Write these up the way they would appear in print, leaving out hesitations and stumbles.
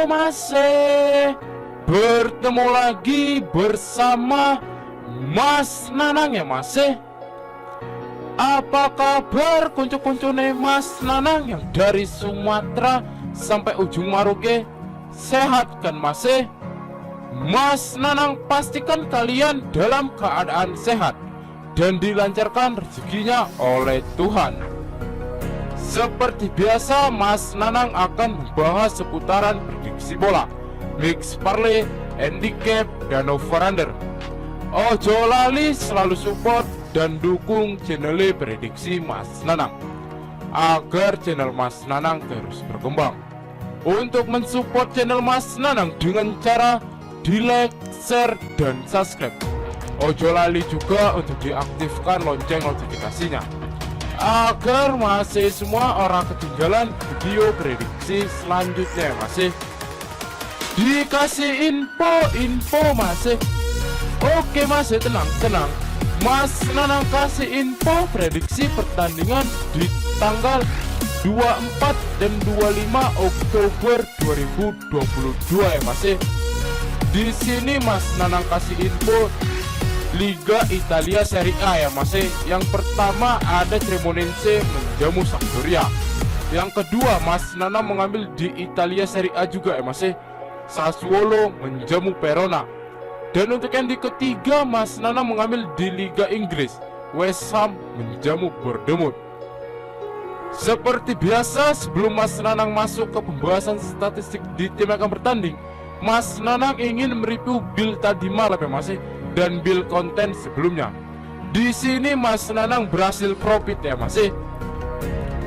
masih bertemu lagi bersama Mas Nanang ya masih. Apa kabar kuncu-kuncune Mas Nanang yang dari Sumatera sampai ujung Maroke? Sehat kan masih? Mas Nanang pastikan kalian dalam keadaan sehat dan dilancarkan rezekinya oleh Tuhan. Seperti biasa, Mas Nanang akan membahas seputaran prediksi bola, mix parlay, handicap, dan over-under. Ojo lali selalu support dan dukung channel prediksi Mas Nanang agar channel Mas Nanang terus berkembang. Untuk mensupport channel Mas Nanang dengan cara di like, share, dan subscribe. Ojo lali juga untuk diaktifkan lonceng notifikasinya agar masih semua orang ketinggalan video prediksi selanjutnya. Masih dikasih info masih. Oke masih, tenang. Mas Nanang kasih info prediksi pertandingan di tanggal 24 dan 25 Oktober 2022 ya masih. Di sini Mas Nanang kasih info Liga Italia Serie A ya masih. Yang pertama ada Cremonense menjamu Sampdoria. Yang kedua Mas Nanang mengambil di Italia Serie A juga ya masih. Sassuolo menjamu Verona. Dan untuk yang di ketiga Mas Nanang mengambil di Liga Inggris, West Ham menjamu Bournemouth. Seperti biasa, sebelum Mas Nanang masuk ke pembahasan statistik di tim yang akan bertanding, Mas Nanang ingin mereview build tadi malam ya masih dan build konten sebelumnya. Di sini Mas Nanang berhasil profit ya masih.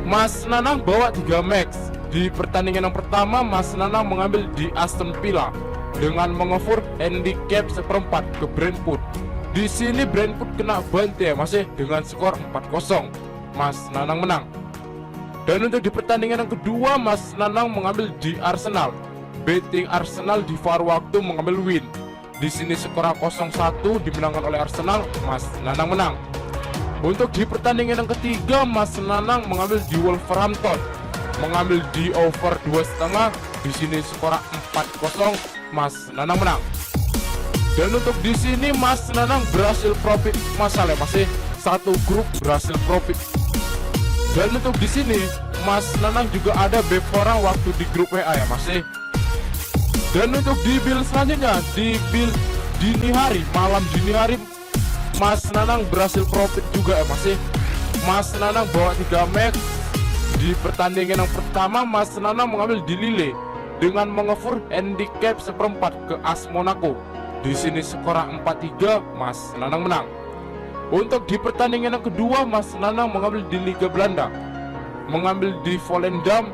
Mas Nanang bawa 3 max. Di pertandingan yang pertama Mas Nanang mengambil di Aston Villa dengan mengover handicap 1/4 ke Brentford. Di sini Brentford kena bantai ya masih dengan skor 4-0. Mas Nanang menang. Dan untuk di pertandingan yang kedua Mas Nanang mengambil di Arsenal. Betting Arsenal di VAR waktu mengambil win. Di sini skor 0-1 dimenangkan oleh Arsenal. Mas Nanang menang. Untuk di pertandingan yang ketiga Mas Nanang mengambil di Wolverhampton, mengambil di over 2,5. Di sini skor 4-0. Mas Nanang menang. Dan untuk di sini Mas Nanang berhasil profit masalah masih satu grup berhasil profit. Dan untuk di sini Mas Nanang juga ada bet orang waktu di grup WA ya masih. Dan untuk di build selanjutnya, di build malam dini hari Mas Nanang berhasil profit juga ya masih. Mas Nanang bawa 3 max. Di pertandingan yang pertama Mas Nanang mengambil di Lille dengan mengover handicap 1/4 ke AS Monaco. Di sini skor 4-3. Mas Nanang menang. Untuk di pertandingan yang kedua Mas Nanang mengambil di Liga Belanda, mengambil di Volendam,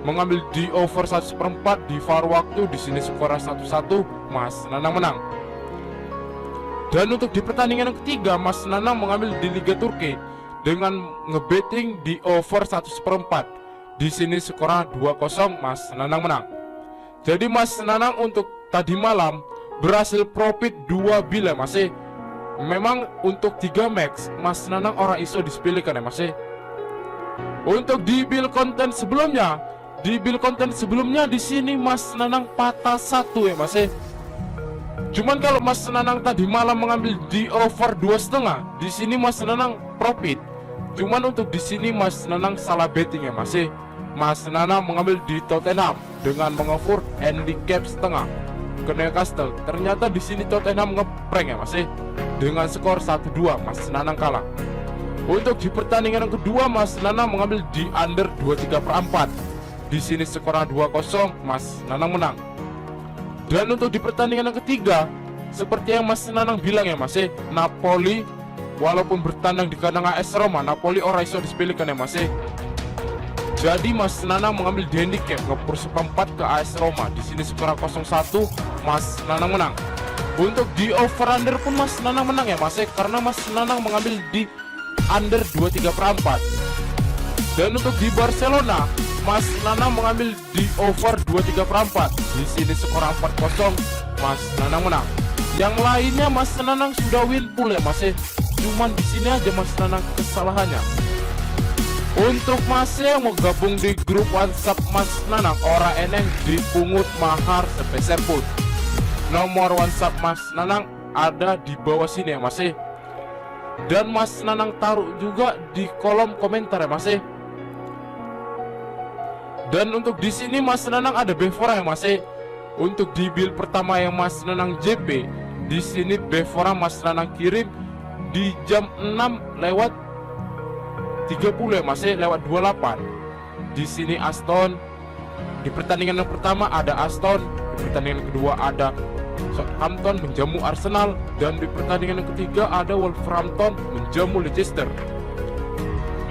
mengambil di over 1/4 di VAR waktu. Di sini skor 1-1. Mas Nanang menang. Dan untuk di pertandingan yang ketiga Mas Nanang mengambil di Liga Turki dengan ngebetting di over 1/4. Di sini skor 2-0. Mas Nanang menang. Jadi Mas Nanang untuk tadi malam berhasil profit 2 bil ya masih. Memang untuk 3 max Mas Nanang orang iso disepelekan ya masih. Untuk di bil konten sebelumnya, di sini Mas Nanang patah 1 ya masih. Cuman kalau Mas Nanang tadi malam mengambil di over 2,5, di sini Mas Nanang profit. Cuman untuk di sini Mas Nanang salah betting ya masih. Mas Nanang mengambil di Tottenham dengan mengover handicap setengah ke Newcastle. Ternyata di sini Tottenham ngeprank ya masih dengan skor 1-2. Mas Nanang kalah. Untuk di pertandingan yang kedua Mas Nanang mengambil di under 23/4. Di sini skor 2-0. Mas Nanang menang. Dan untuk di pertandingan yang ketiga, seperti yang Mas Nanang bilang ya masih, Napoli walaupun bertandang di kandang AS Roma, Napoli ora iso disepelekan ya masih. Jadi Mas Nanang mengambil di handicap ngepur 1/4 ke AS Roma. Di sini skor 0-1. Mas Nanang menang. Untuk di over under pun Mas Nanang menang ya masih, karena Mas Nanang mengambil di under 23/4. Dan untuk di Barcelona Mas Nanang mengambil di over 23/4. Di sini skor 4-0. Mas Nanang menang. Yang lainnya Mas Nanang sudah win full ya masih. Cuman di sini aja Mas Nanang kesalahannya. Untuk Mas yang mau gabung di grup WhatsApp Mas Nanang, ora eneng dipungut mahar sepeser pun. Nomor WhatsApp Mas Nanang ada di bawah sini ya Mas. Dan Mas Nanang taruh juga di kolom komentar ya Mas. Dan untuk di sini Mas Nanang ada Bevora ya Mas. Untuk di build pertama yang Mas Nanang JP, di sini Bevora Mas Nanang kirim di jam 6 lewat 30 ya Mas, lewat 28. Di sini Aston. Di pertandingan yang pertama ada Aston, di pertandingan kedua ada Southampton menjamu Arsenal, dan di pertandingan yang ketiga ada Wolverhampton menjamu Leicester.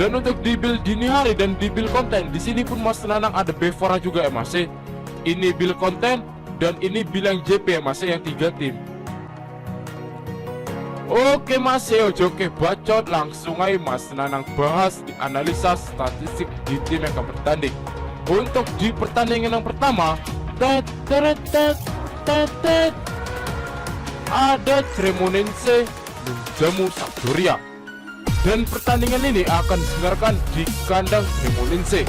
Dan untuk di build dini hari dan di build konten, di sini pun Mas Nanang ada Bevora juga ya Mas. Ini build konten dan ini build yang JP ya Mas, yang 3 tim. Oke Mas, oke bacot, langsung aja Mas Nanang bahas di analisa statistik di tim yang akan bertanding. Untuk di pertandingan yang pertama, ada Cremonense menjamu Sampdoria. Dan pertandingan ini akan diselenggarakan di kandang Cremonense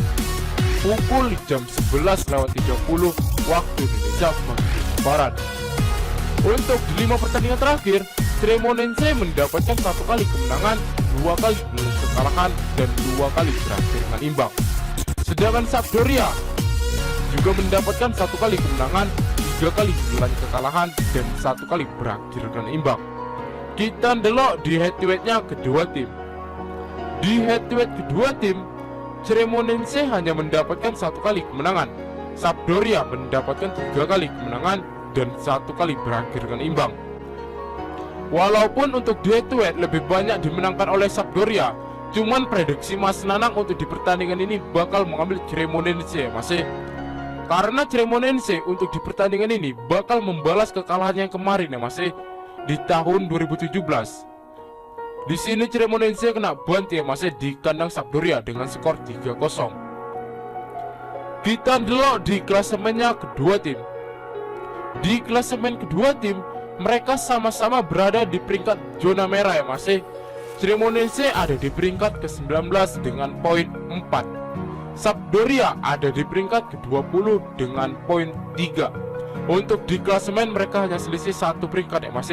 pukul jam 11.30 waktu Indonesia bagian Barat. Untuk di 5 pertandingan terakhir, Cremonense mendapatkan 1 kali kemenangan, 2 kali kekalahan, dan 2 kali berakhir dengan imbang. Sedangkan Sampdoria juga mendapatkan 1 kali kemenangan, 3 kali kekalahan, dan 1 kali berakhir dengan imbang. Kita ndelok di head to head-nya kedua tim. Di head to head kedua tim, Cremonense hanya mendapatkan 1 kali kemenangan, Sampdoria mendapatkan 3 kali kemenangan dan 1 kali berakhir dengan imbang. Walaupun untuk di head to head lebih banyak dimenangkan oleh Sampdoria, cuman prediksi Mas Nanang untuk di pertandingan ini bakal mengambil Cremonense ya Mas. Karena Cremonense untuk di pertandingan ini bakal membalas kekalahan yang kemarin ya Mas, di tahun 2017. Di sini Cremonense kena bantai ya Mas di kandang Sampdoria dengan skor 3-0. Kita delok di klasemennya kedua tim. Di klasemen kedua tim, mereka sama-sama berada di peringkat zona merah ya Mas. Cremonense ada di peringkat ke-19 dengan poin 4. Sampdoria ada di peringkat ke-20 dengan poin 3. Untuk di klasemen mereka hanya selisih 1 peringkat ya Mas,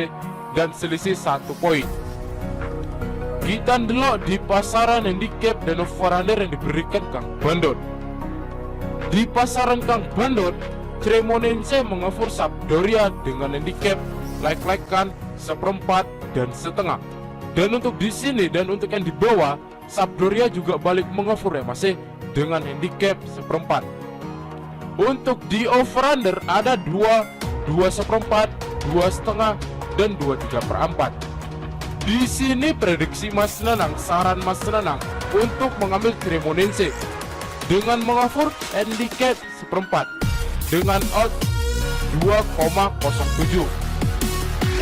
dan selisih 1 poin. Kita ndelok di pasaran handicap dan over-under yang diberikan Kang Bandot. Di pasaran Kang Bandot, Cremonense mengoffer Sampdoria dengan handicap like-kan 1/4 dan setengah. Dan untuk di sini dan untuk yang di bawah, Sampdoria juga balik mengoffer ya Mas, dengan handicap 1/4. Untuk di over under ada 2/1/4, 2/2, dan 2/3/4. Di sini prediksi Mas Nanang, saran Mas Nanang untuk mengambil Cremonense dengan mengoffer handicap 1/4 dengan odds 2,07.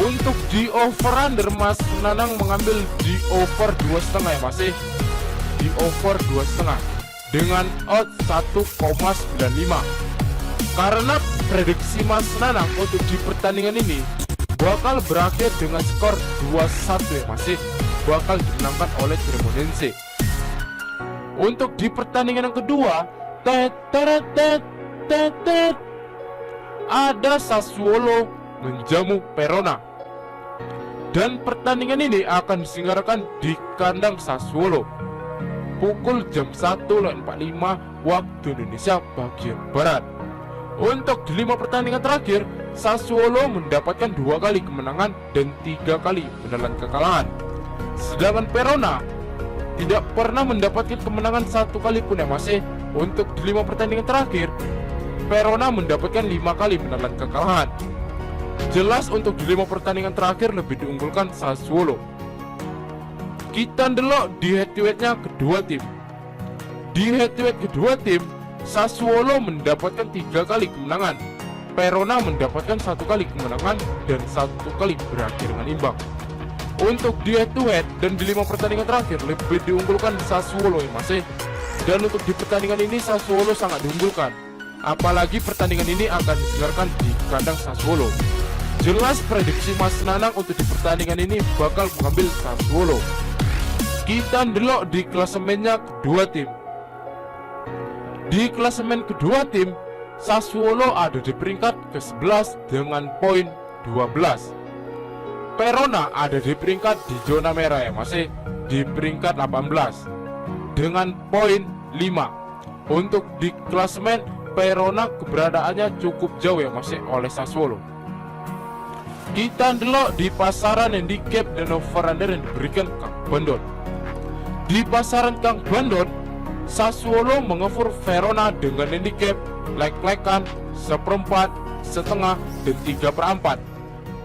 Untuk di over under Mas Nanang mengambil di over 2,5 ya Mas, di over 2,5 dengan odds 1,95. Karena prediksi Mas Nanang untuk di pertandingan ini bakal berakhir dengan skor 2-1 ya Mas, bakal dimenangkan oleh Cremonense. Untuk di pertandingan yang kedua, ada Sassuolo menjamu Verona. Dan pertandingan ini akan diselenggarakan di kandang Sassuolo pukul jam 1.45 waktu Indonesia bagian Barat. Untuk di 5 pertandingan terakhir, Sassuolo mendapatkan 2 kali kemenangan dan 3 kali menelan kekalahan. Sedangkan Verona tidak pernah mendapatkan kemenangan 1 kali pun ya Mas. Untuk di 5 pertandingan terakhir, Verona mendapatkan 5 kali menelan kekalahan. Jelas untuk di 5 pertandingan terakhir lebih diunggulkan Sassuolo. Kita ndelok di head to head-nya kedua tim. Di head to head kedua tim, Sassuolo mendapatkan 3 kali kemenangan, Verona mendapatkan 1 kali kemenangan dan 1 kali berakhir dengan imbang. Untuk di head to head dan di 5 pertandingan terakhir lebih diunggulkan Sassuolo ya Mas. Dan untuk di pertandingan ini Sassuolo sangat diunggulkan, apalagi pertandingan ini akan digelarkan di kandang Sassuolo. Jelas prediksi Mas Nanang untuk di pertandingan ini bakal mengambil Sassuolo. Kita ndelok di klasemennya kedua tim. Di klasemen kedua tim, Sassuolo ada di peringkat ke-11 dengan poin 12. Verona ada di peringkat di zona merah ya, masih di peringkat 18 dengan poin 5. Untuk di klasemen, Verona keberadaannya cukup jauh ya, masih oleh Sassuolo. Kita ndelok di pasaran handicap dan over-under yang diberikan Kang Bandot. Di pasaran Kang Bandot, Sassuolo mengoffer Verona dengan handicap lek-lekan, seperempat, setengah, dan 3/4.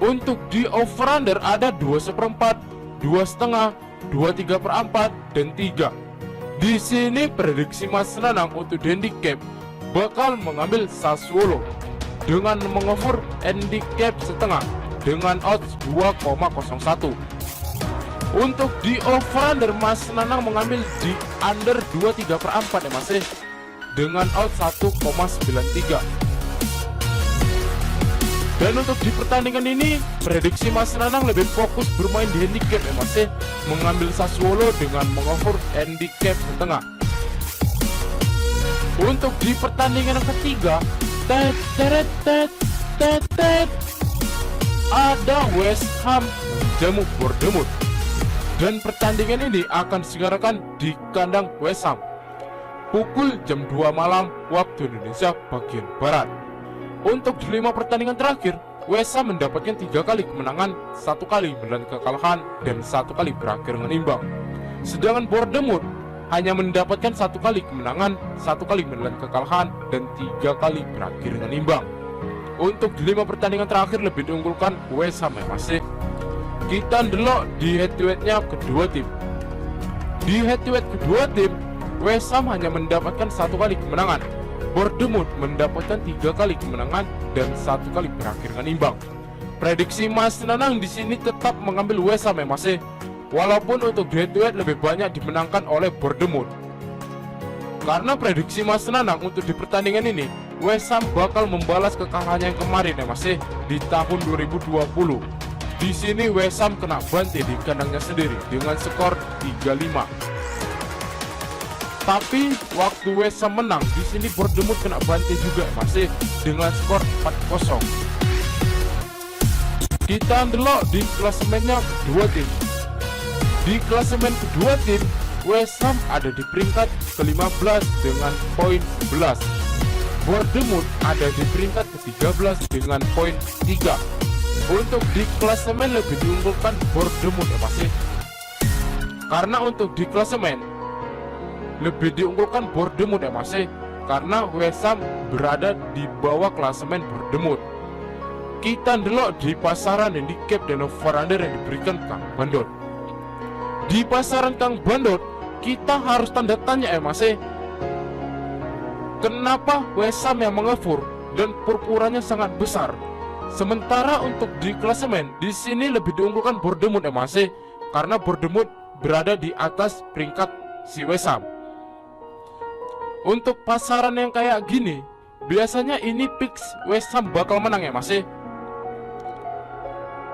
Untuk di over-under ada 2/4, 2,5, 2/3, dan 3. Di sini prediksi Mas Nanang untuk handicap bakal mengambil Sassuolo dengan mengoffer handicap setengah dengan odds 2,01. Untuk di over-under, Mas Nanang mengambil di under 2/3 ya masih dengan odds 1,93. Dan untuk di pertandingan ini, prediksi Mas Nanang lebih fokus bermain di handicap ya masih mengambil Sassuolo dengan mengoffer handicap setengah. Untuk di pertandingan yang ketiga, ada West Ham menjamu Bournemouth, dan pertandingan ini akan diselenggarakan di kandang West Ham pukul jam 2 malam waktu Indonesia bagian Barat. Untuk di 5 pertandingan terakhir, West Ham mendapatkan 3 kali kemenangan, 1 kali menelan kekalahan, dan 1 kali berakhir dengan imbang. Sedangkan Bournemouth hanya mendapatkan 1 kali kemenangan, 1 kali menelan kekalahan, dan 3 kali berakhir dengan imbang. Untuk di 5 pertandingan terakhir lebih diunggulkan West Ham ya masih. Kita ndelok di head-to-headnya kedua tim. Di head-to-head kedua tim, West Ham hanya mendapatkan 1 kali kemenangan, Bournemouth mendapatkan 3 kali kemenangan dan 1 kali berakhir dengan imbang. Prediksi Mas Nanang di sini tetap mengambil West Ham ya masih, walaupun untuk head-to-head lebih banyak dimenangkan oleh Bournemouth. Karena prediksi Mas Nanang untuk di pertandingan ini, West Ham bakal membalas kekalahannya yang kemarin ya masih di tahun 2020. Di sini West Ham kena bantai di kandangnya sendiri dengan skor 3-5. Tapi waktu West Ham menang, di sini Bournemouth kena bantai juga masih dengan skor 4-0. Kita ndelok di klasemennya kedua tim. Di klasemen kedua tim, West Ham ada di peringkat ke-15 dengan poin 11. Bournemouth ada di peringkat ke-13 dengan poin 3. Untuk di klasemen lebih diunggulkan Bournemouth ya masih. Karena untuk di klasemen lebih diunggulkan Bournemouth ya masih, karena West Ham berada di bawah klasemen Bournemouth. Kita ndelok di pasaran handicap dan over-under yang diberikan Kang Bandot. Di pasaran Kang Bandot, kita harus tanda tanya ya masih. Kenapa West Ham yang mengefur dan purpuranya sangat besar? Sementara untuk di klasemen, di sini lebih diunggulkan Bournemouth ya masih, karena Bournemouth berada di atas peringkat si West Ham. Untuk pasaran yang kayak gini, biasanya ini fix West Ham bakal menang ya masih.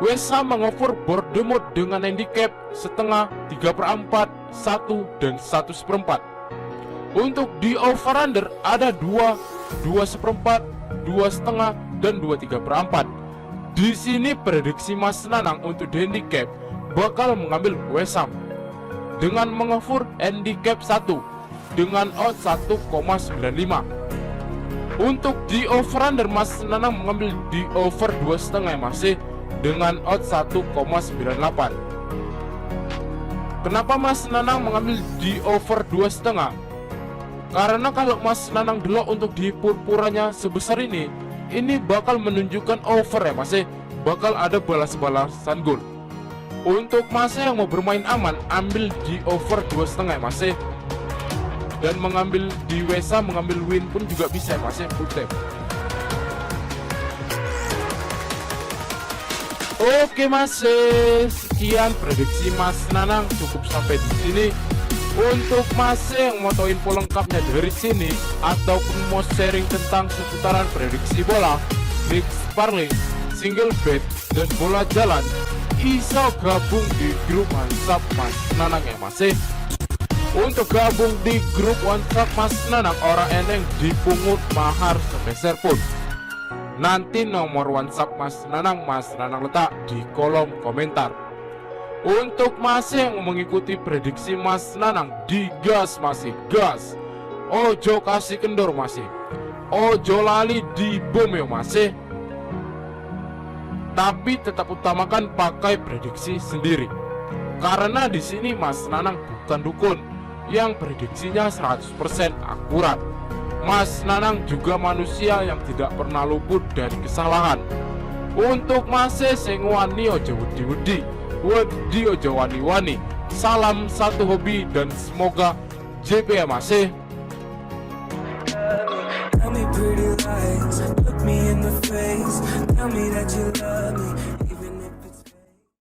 West Ham mengoffer Bournemouth dengan handicap setengah, 3/4, 1, dan 1/4. Untuk di over-under ada 2, 2/4, 2,5, dan 2/3. Di sini prediksi Mas Nanang untuk di handicap bakal mengambil West Ham dengan mengoffer handicap 1 dengan odds 1,95. Untuk di over-under, Mas Nanang mengambil di over 2,5 masih dengan odds 1,98. Kenapa Mas Nanang mengambil di over 2,5? Karena kalau Mas Nanang delok untuk di purpuranya sebesar ini bakal menunjukkan over ya masih, bakal ada balas-balasan gol. Untuk masa yang mau bermain aman, ambil di over 2,5 ya masih. Dan mengambil di West Ham, mengambil win pun juga bisa ya masih, full time. Oke masih, sekian prediksi Mas Nanang, cukup sampai di sini. Untuk masih yang mau tahu info lengkapnya dari sini ataupun mau sharing tentang seputaran prediksi bola, mix parlay, single bet, dan bola jalan, iso gabung di grup WhatsApp Mas Nanang ya masih. Untuk gabung di grup WhatsApp Mas Nanang orang eneng dipungut mahar sepeser pun. Nanti nomor WhatsApp Mas Nanang letak di kolom komentar. Untuk masih yang mengikuti prediksi Mas Nanang, digas masih gas. Ojo kasih kendor masih. Ojo lali di bom ya masih. Tapi tetap utamakan pakai prediksi sendiri. Karena di sini Mas Nanang bukan dukun yang prediksinya 100% akurat. Mas Nanang juga manusia yang tidak pernah luput dari kesalahan. Untuk masih sing wani ojo wedi-wedi, wedi ojo wani-wani. Salam satu hobi dan semoga JP ya masih. Tell me pretty lies, look me in the face, tell me that you love me.